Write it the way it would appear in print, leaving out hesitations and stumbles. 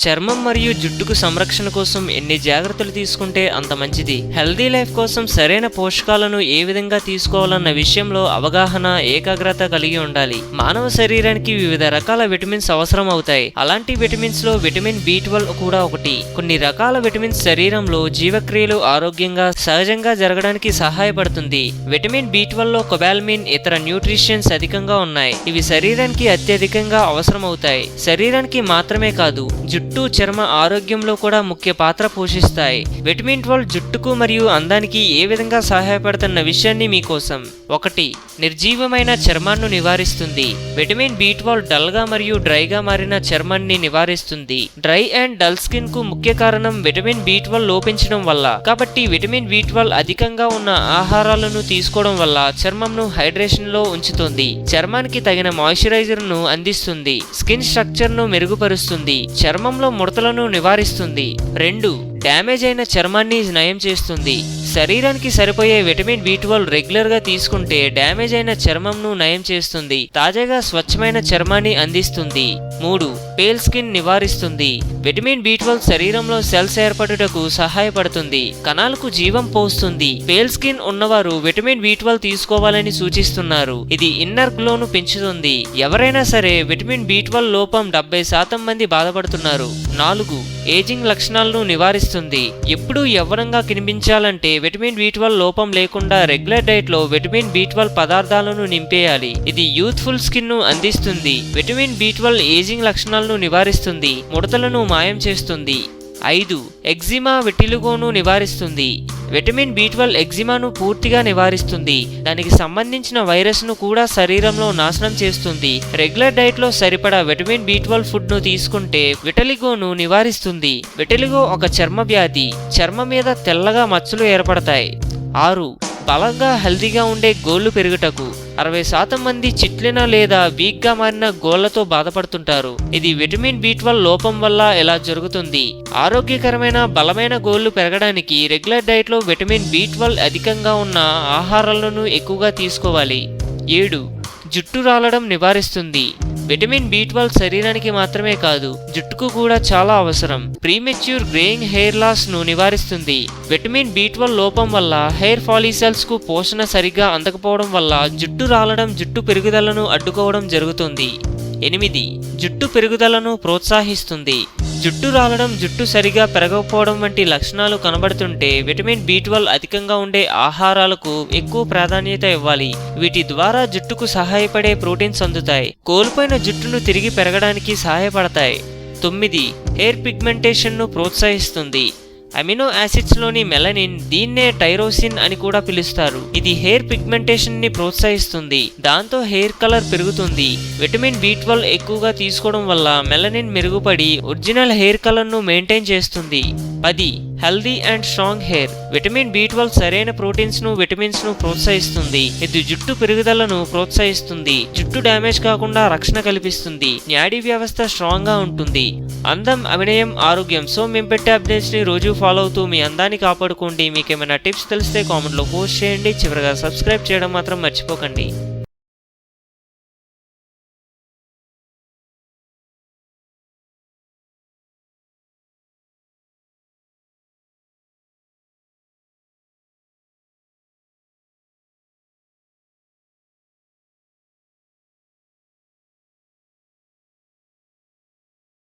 చర్మం మరియు జుట్టుకు సంరక్షణ కోసం ఎన్ని జాగ్రత్తలు తీసుకుంటే అంత మంచిది. హెల్దీ లైఫ్ కోసం సరైన పోషకాలను ఏ విధంగా తీసుకోవాలన్న విషయంలో అవగాహన, ఏకాగ్రత కలిగి ఉండాలి. మానవ శరీరానికి వివిధ రకాల విటమిన్స్ అవసరం అవుతాయి. అలాంటి విటమిన్స్ లో విటమిన్ B12 కూడా ఒకటి. కొన్ని రకాల విటమిన్స్ శరీరంలో జీవక్రియలు ఆరోగ్యంగా సహజంగా జరగడానికి సహాయపడుతుంది. విటమిన్ B12 లో కొబాల్మిన్, ఇతర న్యూట్రిషన్స్ అధికంగా ఉన్నాయి. ఇవి శరీరానికి అత్యధికంగా అవసరం అవుతాయి. శరీరానికి మాత్రమే కాదు, జుట్టు, చర్మ ఆరోగ్యంలో కూడా ముఖ్య పాత్ర పోషిస్తాయి. విటమిన్ 12 జుట్టుకు మరియు అందానికి ఏ విధంగా సహాయపడుతున్న విషయాన్ని మీకోసం. 1. నిర్జీవమైన చర్మాన్ని నివారిస్తుంది. విటమిన్ B12 డల్ గా మరియు డ్రైగా మారిన చర్మాన్ని నివారిస్తుంది. డ్రై అండ్ డల్ స్కిన్ కు ముఖ్య కారణం విటమిన్ B12 లోపించడం వల్ల. కాబట్టి విటమిన్ B12 అధికంగా ఉన్న ఆహారాలను తీసుకోవడం వల్ల చర్మంను హైడ్రేషన్ లో ఉంచుతుంది. చర్మానికి తగిన మాయిశ్చరైజర్ ను అందిస్తుంది. స్కిన్ స్ట్రక్చర్ ను మెరుగుపరుస్తుంది. చర్మంలో ముడతలను నివారిస్తుంది. 2. డ్యామేజ్ అయిన చర్మాన్ని నయం చేస్తుంది. శరీరానికి సరిపోయే విటమిన్ B12 రెగ్యులర్ గా తీసుకుంటే డ్యామేజ్ అయిన చర్మంను నయం చేస్తుంది. తాజాగా స్వచ్ఛమైన చర్మాన్ని అందిస్తుంది. 3. పేల్ స్కిన్ నివారిస్తుంది. విటమిన్ B12 శరీరంలో సెల్స్ ఏర్పడుటకు సహాయపడుతుంది. కణాలకు జీవం పోస్తుంది. పేల్ స్కిన్ ఉన్నవారు విటమిన్ B12 తీసుకోవాలని సూచిస్తున్నారు. ఇది ఇన్నర్ గ్లోను పెంచుతుంది. ఎవరైనా సరే విటమిన్ B12 లోపం 70% మంది బాధపడుతున్నారు. 4. ఏజింగ్ లక్షణాలను నివారిస్తుంది. ఎప్పుడూ యవ్వనంగా కనిపించాలంటే విటమిన్ B12 లోపం లేకుండా రెగ్యులర్ డైట్ లో విటమిన్ B12 పదార్థాలను నింపేయాలి. ఇది యూత్ఫుల్ స్కిన్ ను అందిస్తుంది. విటమిన్ B12 ఏజింగ్ లక్షణాలను నివారిస్తుంది. ముడతలను మాయం చేస్తుంది. 5. ఎగ్జిమా, విటిలిగోను నివారిస్తుంది. విటమిన్ B12 ఎగ్జిమాను పూర్తిగా నివారిస్తుంది. దానికి సంబంధించిన వైరస్ ను కూడా శరీరంలో నాశనం చేస్తుంది. రెగ్యులర్ డైట్ లో సరిపడా విటమిన్ B12 ఫుడ్ ను తీసుకుంటే విటిలిగోను నివారిస్తుంది. విటిలిగో ఒక చర్మ వ్యాధి. చర్మం మీద తెల్లగా మచ్చలు ఏర్పడతాయి. 6. బలంగా హెల్తీగా ఉండే గోళ్లు పెరుగుటకు. 60% మంది చిట్లిన లేదా వీక్ గా మారిన గోళ్లతో బాధపడుతుంటారు. ఇది విటమిన్ B12 లోపం వల్ల ఇలా జరుగుతుంది. ఆరోగ్యకరమైన బలమైన గోళ్లు పెరగడానికి రెగ్యులర్ డైట్ లో విటమిన్ B12 అధికంగా ఉన్న ఆహారాలను ఎక్కువగా తీసుకోవాలి. 7. జుట్టు రాలడం నివారిస్తుంది. విటమిన్ B12 శరీరానికి మాత్రమే కాదు, జుట్టుకు కూడా చాలా అవసరం. ప్రీమెచ్యూర్ గ్రేయింగ్ హెయిర్ లాస్ ను నివారిస్తుంది. విటమిన్ B12 లోపం వల్ల హెయిర్ ఫాలికల్స్ కు పోషణ సరిగ్గా అందకపోవడం వల్ల జుట్టు రాలడం, జుట్టు పెరుగుదలను అడ్డుకోవడం జరుగుతుంది. 8. జుట్టు పెరుగుదలను ప్రోత్సహిస్తుంది. జుట్టు రాలడం, జుట్టు సరిగా పెరగకపోవడం వంటి లక్షణాలు కనబడుతుంటే విటమిన్ B12 అధికంగా ఉండే ఆహారాలకు ఎక్కువ ప్రాధాన్యత ఇవ్వాలి. వీటి ద్వారా జుట్టుకు సహాయపడే ప్రోటీన్స్ అందుతాయి. కోల్పోయిన జుట్టును తిరిగి పెరగడానికి సహాయపడతాయి. 9. హెయిర్ పిగ్మెంటేషన్ ను ప్రోత్సహిస్తుంది. అమినో యాసిడ్స్ లోని మెలనిన్, దీన్నే టైరోసిన్ అని కూడా పిలుస్తారు. ఇది హెయిర్ పిగ్మెంటేషన్ ని ప్రోత్సహిస్తుంది. దాంతో హెయిర్ కలర్ పెరుగుతుంది. విటమిన్ B12 ఎక్కువగా తీసుకోవడం వల్ల మెలనిన్ మెరుగుపడి ఒరిజినల్ హెయిర్ కలర్ ను మెయింటైన్ చేస్తుంది. 10. Healthy and strong hair. Vitamin B12 సరైన ప్రోటీన్స్ ను, విటమిన్స్ ను ప్రోత్సహిస్తుంది. ఇది జుట్టు పెరుగుదలను ప్రోత్సహిస్తుంది. జుట్టు డ్యామేజ్ కాకుండా రక్షణ కల్పిస్తుంది. నాడీ వ్యవస్థ స్ట్రాంగ్ గా ఉంటుంది. అందం, అభినయం, ఆరోగ్యం. సో మేము పెట్టే అప్డేట్స్ ని రోజు ఫాలో అవుతూ మీ అందాన్ని కాపాడుకోండి. మీకేమైనా టిప్స్ తెలిస్తే కామెంట్ లో పోస్ట్ చేయండి. చివరిగా సబ్స్క్రైబ్ చేయడం మాత్రం మర్చిపోకండి.